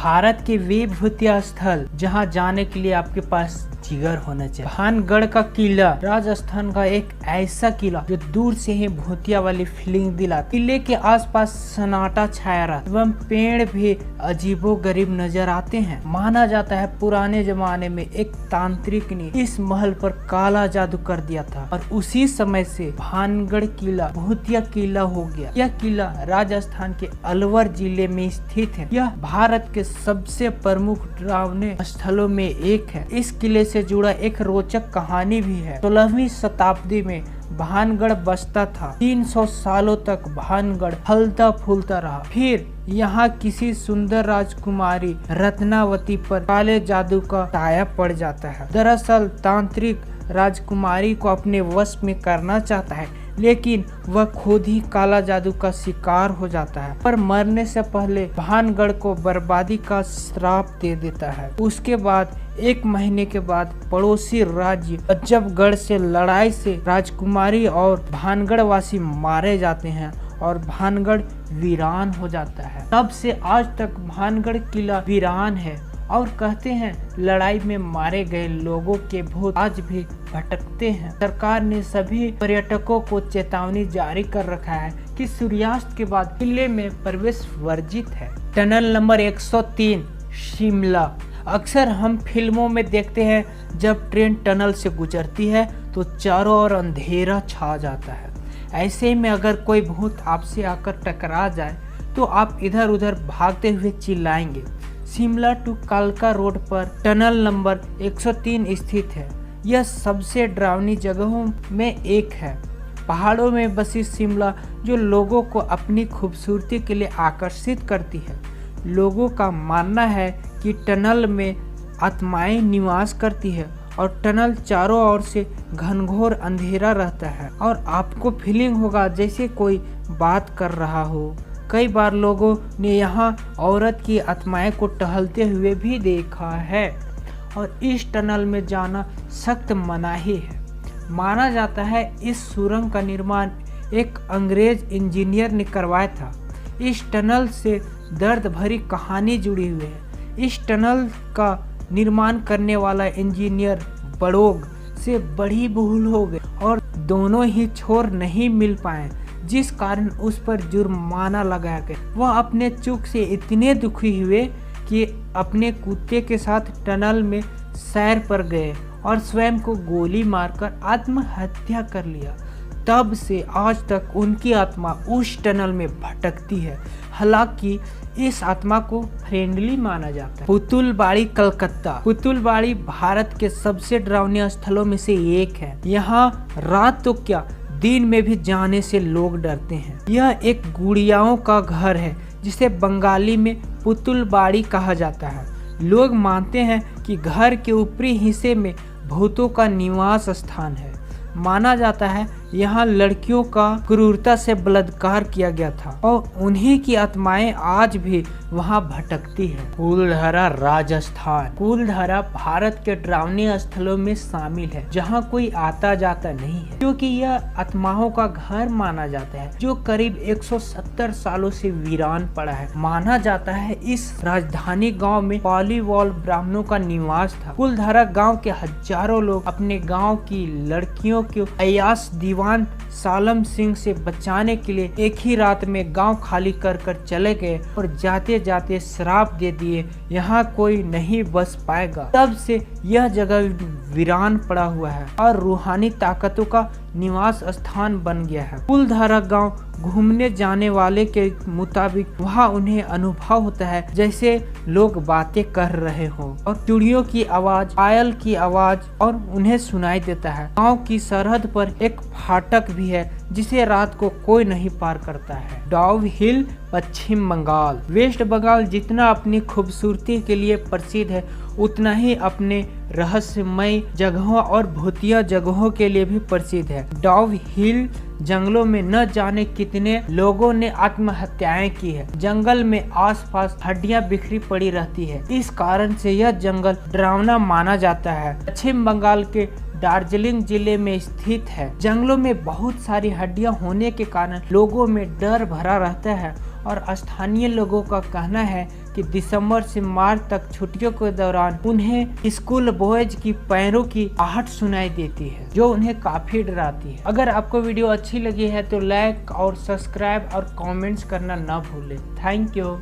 भारत के वे भूतिया स्थल जहां जाने के लिए आपके पास जिगर होना चाहिए। भानगढ़ का किला राजस्थान का एक ऐसा किला जो दूर से ही भूतिया वाली फीलिंग दिलाता। किले के आसपास सन्नाटा छाया रहता एवं पेड़ भी अजीबोगरीब नजर आते हैं। माना जाता है पुराने जमाने में एक तांत्रिक ने इस महल पर काला जादू कर दिया था और उसी समय से भानगढ़ किला भूतिया किला हो गया। यह किला राजस्थान के अलवर जिले में स्थित है। यह भारत के सबसे प्रमुख डरावने स्थलों में एक है। इस किले से जुड़ा एक रोचक कहानी भी है। 16वीं शताब्दी में भानगढ़ बसता था। 300 सालों तक भानगढ़ फलता फूलता रहा। फिर यहाँ किसी सुंदर राजकुमारी रत्नावती पर काले जादू का साया पड़ जाता है। दरअसल तांत्रिक राजकुमारी को अपने वश में करना चाहता है, लेकिन वह खुद ही काला जादू का शिकार हो जाता है। पर मरने से पहले भानगढ़ को बर्बादी का श्राप दे देता है। उसके बाद 1 महीने के बाद पड़ोसी राज्य अजबगढ़ से लड़ाई से राजकुमारी और भानगढ़ वासी मारे जाते हैं और भानगढ़ वीरान हो जाता है। तब से आज तक भानगढ़ किला वीरान है और कहते हैं लड़ाई में मारे गए लोगों के भूत आज भी भटकते हैं। सरकार ने सभी पर्यटकों को चेतावनी जारी कर रखा है कि सूर्यास्त के बाद किले में प्रवेश वर्जित है। Tunnel number 103 Shimla. अक्सर हम फिल्मों में देखते हैं जब ट्रेन टनल से गुजरती है तो चारों ओर अंधेरा छा जाता है। ऐसे में अगर कोई भूत आपसे आकर टकरा जाए तो आप इधर उधर भागते हुए चिल्लाएंगे। शिमला टू कालका रोड पर टनल नंबर 103 स्थित है। यह सबसे डरावनी जगहों में एक है। पहाड़ों में बसी शिमला जो लोगों को अपनी खूबसूरती के लिए आकर्षित करती है। लोगों का मानना है कि टनल में आत्माएं निवास करती है और टनल चारों ओर से घनघोर अंधेरा रहता है और आपको फीलिंग होगा जैसे कोई बात कर रहा हो। कई बार लोगों ने यहाँ औरत की आत्माएं को टहलते हुए भी देखा है और इस टनल में जाना सख्त मनाही है। माना जाता है इस सुरंग का निर्माण एक अंग्रेज इंजीनियर ने करवाया था। इस टनल से दर्द भरी कहानी जुड़ी हुई है। इस टनल का निर्माण करने वाला इंजीनियर बड़ोग से बड़ी भूल हो गई और दोनों ही छोर नहीं मिल पाए, जिस कारण उस पर जुर्माना लगाया गया। वह अपने चूक से इतने दुखी हुए कि अपने कुत्ते के साथ टनल में सैर पर गए और स्वयं को गोली मारकर आत्महत्या कर लिया। तब से आज तक उनकी आत्मा उस टनल में भटकती है। हालांकि इस आत्मा को फ्रेंडली माना जाता है। पुतुलबाड़ी कलकत्ता। पुतुलबाड़ी भारत के सबसे डरावने स्थलों में से एक है। यहाँ रात तो क्या दिन में भी जाने से लोग डरते हैं। यह एक गुड़ियाओं का घर है जिसे बंगाली में पुतुलबाड़ी कहा जाता है। लोग मानते हैं कि घर के ऊपरी हिस्से में भूतों का निवास स्थान है। माना जाता है यहाँ लड़कियों का क्रूरता से बलात्कार किया गया था और उन्हीं की आत्माएं आज भी वहाँ भटकती है। कुलधरा राजस्थान। कुलधरा भारत के डरावने स्थलों में शामिल है जहाँ कोई आता जाता नहीं है, क्योंकि यह आत्माओं का घर माना जाता है जो करीब 170 सालों से वीरान पड़ा है। माना जाता है इस राजधानी गाँव में पालीवाल ब्राह्मणों का निवास था। कुलधरा गाँव के हजारों लोग अपने गाँव की लड़कियों को अयास दीवान सालम सिंह से बचाने के लिए एक ही रात में गांव खाली कर चले गए और जाते जाते श्राप दे दिए, यहाँ कोई नहीं बस पाएगा। तब से यह जगह वीरान पड़ा हुआ है और रूहानी ताकतों का निवास स्थान बन गया है। कुलधारा गांव घूमने जाने वाले के मुताबिक वहाँ उन्हें अनुभव होता है जैसे लोग बातें कर रहे हो और चिड़ियों की आवाज, पायल की आवाज और उन्हें सुनाई देता है। गांव की सरहद पर एक फाटक भी है जिसे रात को कोई नहीं पार करता है। डॉव हिल पश्चिम बंगाल। वेस्ट बंगाल जितना अपनी खूबसूरती के लिए प्रसिद्ध है उतना ही अपने रहस्यमय जगहों और भूतिया जगहों के लिए भी प्रसिद्ध है। डॉव हिल जंगलों में न जाने कितने लोगों ने आत्महत्याएं की है। जंगल में आसपास हड्डियां बिखरी पड़ी रहती है। इस कारण से यह जंगल डरावना माना जाता है। पश्चिम बंगाल के दार्जिलिंग जिले में स्थित है। जंगलों में बहुत सारी हड्डियां होने के कारण लोगों में डर भरा रहता है और स्थानीय लोगों का कहना है कि दिसंबर से मार्च तक छुट्टियों के दौरान उन्हें स्कूल बॉयज की पैरों की आहट सुनाई देती है, जो उन्हें काफी डराती है। अगर आपको वीडियो अच्छी लगी है तो लाइक और सब्सक्राइब और कमेंट्स करना ना भूलें। Thank you.